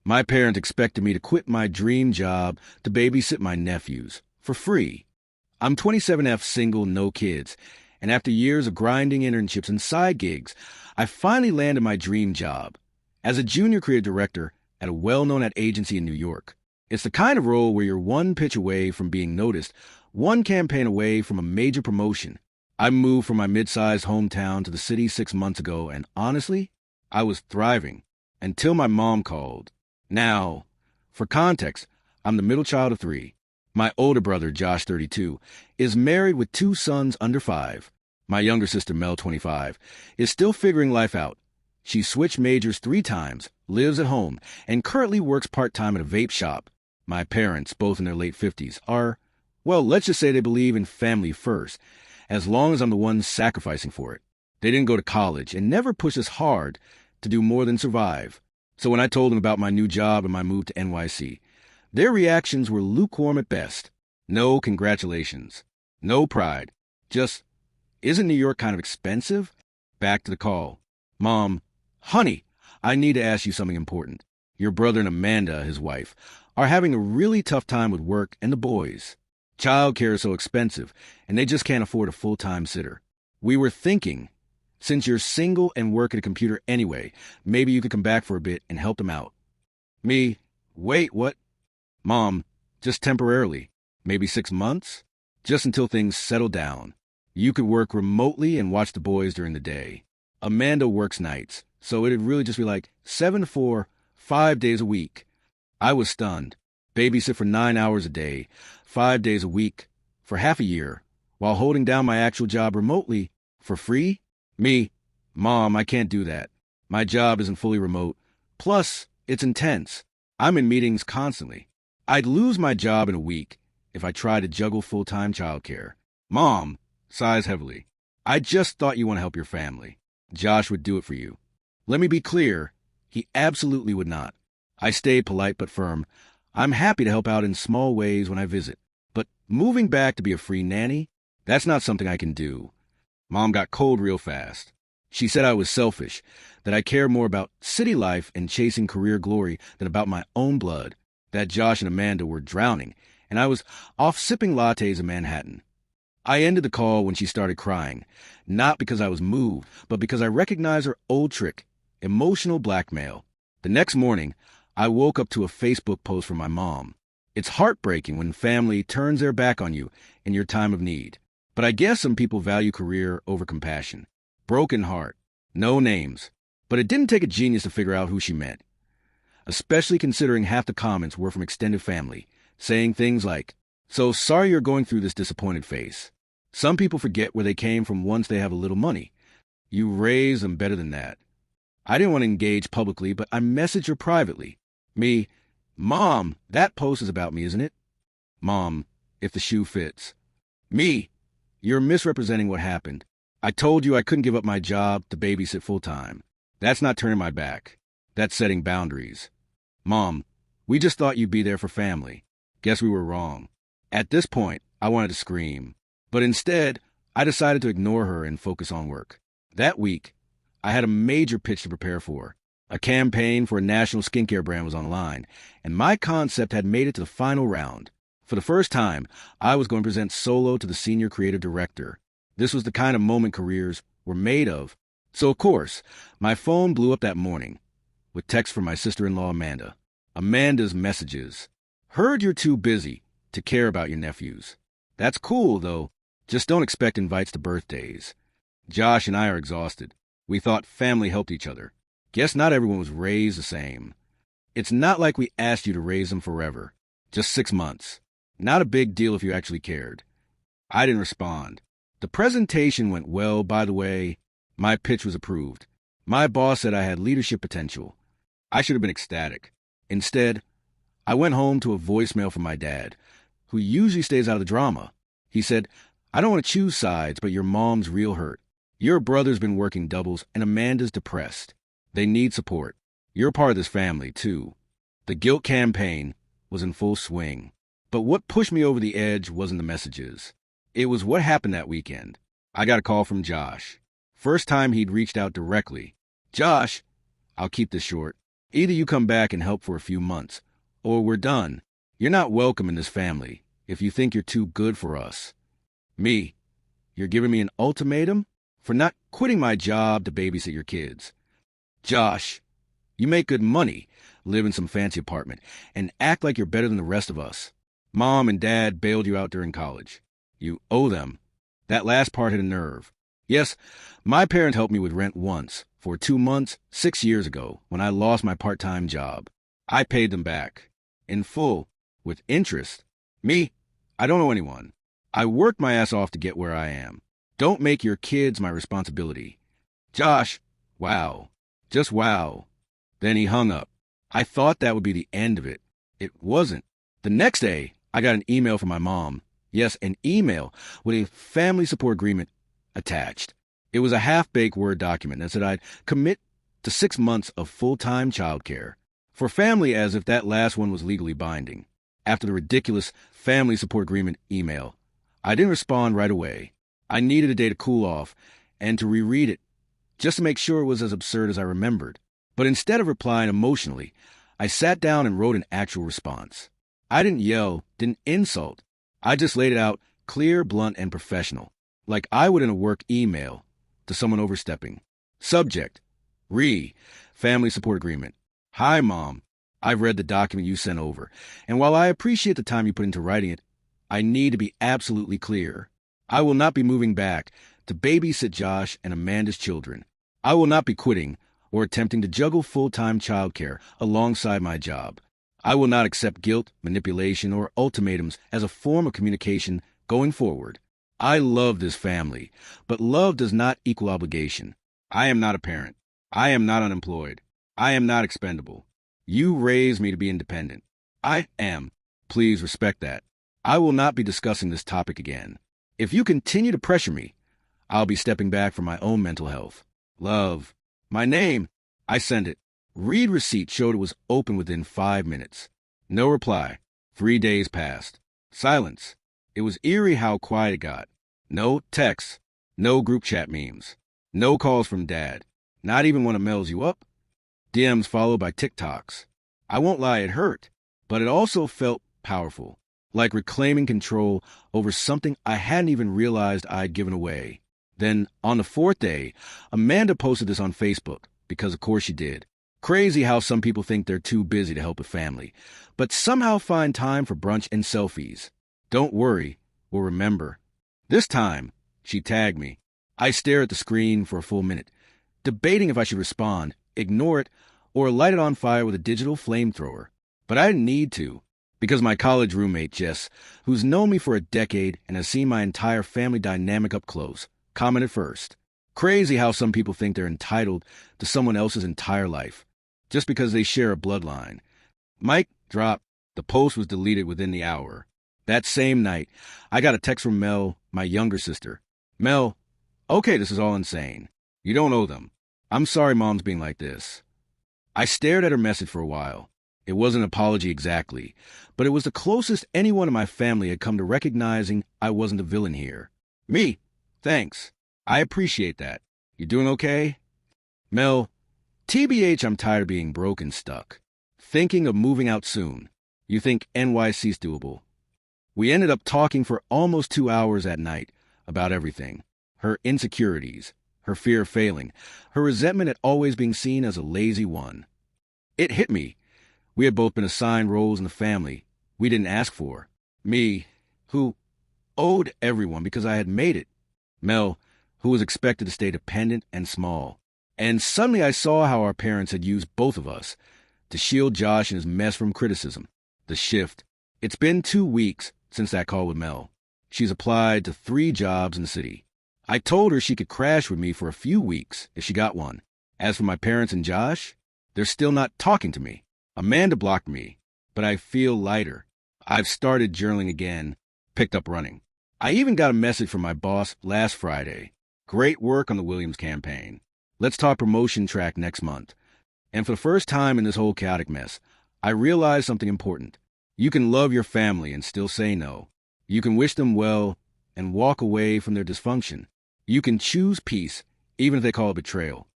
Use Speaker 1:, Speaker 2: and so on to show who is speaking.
Speaker 1: My parents expected me to quit my dream job to babysit my nephews for free. I'm 27F, single, no kids, and after years of grinding internships and side gigs, I finally landed my dream job as a junior creative director at a well-known ad agency in New York. It's the kind of role where you're one pitch away from being noticed, one campaign away from a major promotion. I moved from my mid-sized hometown to the city 6 months ago, and honestly, I was thriving until my mom called. Now, for context, I'm the middle child of 3. My older brother, Josh, 32, is married with 2 sons under 5. My younger sister, Mel, 25, is still figuring life out. She switched majors 3 times, lives at home, and currently works part-time at a vape shop. My parents, both in their late 50s, are, well, let's just say they believe in family first, as long as I'm the one sacrificing for it. They didn't go to college and never pushed us hard to do more than survive. So when I told them about my new job and my move to NYC, their reactions were lukewarm at best. No congratulations. No pride. Just, isn't New York kind of expensive? Back to the call. Mom, honey, I need to ask you something important. Your brother and Amanda, his wife, are having a really tough time with work and the boys. Childcare is so expensive, and they just can't afford a full-time sitter. We were thinking, since you're single and work at a computer anyway, maybe you could come back for a bit and help them out. Me, wait, what? Mom, just temporarily, maybe 6 months, just until things settle down. You could work remotely and watch the boys during the day. Amanda works nights, so it'd really just be like 7 to 4, 5 days a week. I was stunned. Babysit for 9 hours a day, 5 days a week, for half a year, while holding down my actual job remotely, for free? Me, Mom, I can't do that. My job isn't fully remote. Plus, it's intense. I'm in meetings constantly. I'd lose my job in a week if I tried to juggle full-time childcare. Mom sighs heavily. I just thought you want to help your family. Josh would do it for you. Let me be clear, he absolutely would not. I stayed polite but firm. I'm happy to help out in small ways when I visit. But moving back to be a free nanny, that's not something I can do. Mom got cold real fast. She said I was selfish, that I care more about city life and chasing career glory than about my own blood, that Josh and Amanda were drowning, and I was off sipping lattes in Manhattan. I ended the call when she started crying, not because I was moved, but because I recognized her old trick, emotional blackmail. The next morning, I woke up to a Facebook post from my mom. It's heartbreaking when family turns their back on you in your time of need. But I guess some people value career over compassion. Broken heart. No names. But it didn't take a genius to figure out who she meant. Especially considering half the comments were from extended family, saying things like, "So sorry you're going through this disappointed phase. Some people forget where they came from once they have a little money. You raise them better than that." I didn't want to engage publicly, but I messaged her privately. Me, Mom, that post is about me, isn't it? Mom, if the shoe fits. Me, you're misrepresenting what happened. I told you I couldn't give up my job to babysit full-time. That's not turning my back. That's setting boundaries. Mom, we just thought you'd be there for family. Guess we were wrong. At this point, I wanted to scream. But instead, I decided to ignore her and focus on work. That week, I had a major pitch to prepare for. A campaign for a national skincare brand was online, and my concept had made it to the final round. For the first time, I was going to present solo to the senior creative director. This was the kind of moment careers were made of. So, of course, my phone blew up that morning with text from my sister-in-law, Amanda. Amanda's messages. Heard you're too busy to care about your nephews. That's cool, though. Just don't expect invites to birthdays. Josh and I are exhausted. We thought family helped each other. Guess not everyone was raised the same. It's not like we asked you to raise them forever. Just 6 months. Not a big deal if you actually cared. I didn't respond. The presentation went well, by the way. My pitch was approved. My boss said I had leadership potential. I should have been ecstatic. Instead, I went home to a voicemail from my dad, who usually stays out of the drama. He said, "I don't want to choose sides, but your mom's real hurt. Your brother's been working doubles, and Amanda's depressed. They need support. You're part of this family, too." The guilt campaign was in full swing. But what pushed me over the edge wasn't the messages. It was what happened that weekend. I got a call from Josh. First time he'd reached out directly. "Josh," I'll keep this short, Either you come back and help for a few months, or we're done. You're not welcome in this family if you think you're too good for us. Me, you're giving me an ultimatum for not quitting my job to babysit your kids. Josh, you make good money, live in some fancy apartment, and act like you're better than the rest of us. Mom and Dad bailed you out during college. You owe them. That last part hit a nerve. Yes, my parents helped me with rent once, for 2 months, 6 years ago, when I lost my part-time job. I paid them back. In full, with interest. Me, I don't owe anyone. I worked my ass off to get where I am. Don't make your kids my responsibility. Josh, wow. Just wow. Then he hung up. I thought that would be the end of it. It wasn't. The next day, I got an email from my mom. Yes, an email with a family support agreement attached. It was a half-baked Word document that said I'd commit to 6 months of full-time childcare for family, as if that last one was legally binding. After the ridiculous family support agreement email, I didn't respond right away. I needed a day to cool off and to reread it, just to make sure it was as absurd as I remembered. But instead of replying emotionally, I sat down and wrote an actual response. I didn't yell, didn't insult. I just laid it out clear, blunt, and professional, like I would in a work email to someone overstepping. Subject: family support agreement. Hi, Mom. I've read the document you sent over, and while I appreciate the time you put into writing it, I need to be absolutely clear. I will not be moving back to babysit Josh and Amanda's children. I will not be quitting or attempting to juggle full-time childcare alongside my job. I will not accept guilt, manipulation, or ultimatums as a form of communication going forward. I love this family, but love does not equal obligation. I am not a parent. I am not unemployed. I am not expendable. You raised me to be independent. I am. Please respect that. I will not be discussing this topic again. If you continue to pressure me, I'll be stepping back for my own mental health. Love. My name. I sent it. Read receipt showed it was open within 5 minutes. No reply. 3 days passed. Silence. It was eerie how quiet it got. No texts. No group chat memes. No calls from Dad. Not even when it mails you up. DMs followed by TikToks. I won't lie, it hurt, but it also felt powerful, like reclaiming control over something I hadn't even realized I'd given away. Then, on the 4th day, Amanda posted this on Facebook, because of course she did. Crazy how some people think they're too busy to help a family, but somehow find time for brunch and selfies. Don't worry, we'll remember. This time, she tagged me. I stare at the screen for a full minute, debating if I should respond, ignore it, or light it on fire with a digital flamethrower. But I didn't need to, because my college roommate, Jess, who's known me for a decade and has seen my entire family dynamic up close, commented first. Crazy how some people think they're entitled to someone else's entire life, just because they share a bloodline. Mic drop. The post was deleted within the hour. That same night, I got a text from Mel, my younger sister. Mel, okay, this is all insane. You don't owe them. I'm sorry Mom's being like this. I stared at her message for a while. It wasn't an apology exactly, but it was the closest anyone in my family had come to recognizing I wasn't a villain here. Me, thanks. I appreciate that. You doing okay? Mel, TBH, I'm tired of being broke and stuck. Thinking of moving out soon. You think NYC's doable? We ended up talking for almost 2 hours at night about everything. Her insecurities, her fear of failing, her resentment at always being seen as a lazy one. It hit me. We had both been assigned roles in the family we didn't ask for. Me, who owed everyone because I had made it. Mel, who was expected to stay dependent and small. And suddenly I saw how our parents had used both of us to shield Josh and his mess from criticism. The shift. It's been 2 weeks since that call with Mel. She's applied to 3 jobs in the city. I told her she could crash with me for a few weeks if she got one. As for my parents and Josh, they're still not talking to me. Amanda blocked me, but I feel lighter. I've started journaling again, picked up running. I even got a message from my boss last Friday. Great work on the Williams campaign. Let's talk promotion track next month. And for the first time in this whole chaotic mess, I realized something important. You can love your family and still say no. You can wish them well and walk away from their dysfunction. You can choose peace, even if they call it betrayal.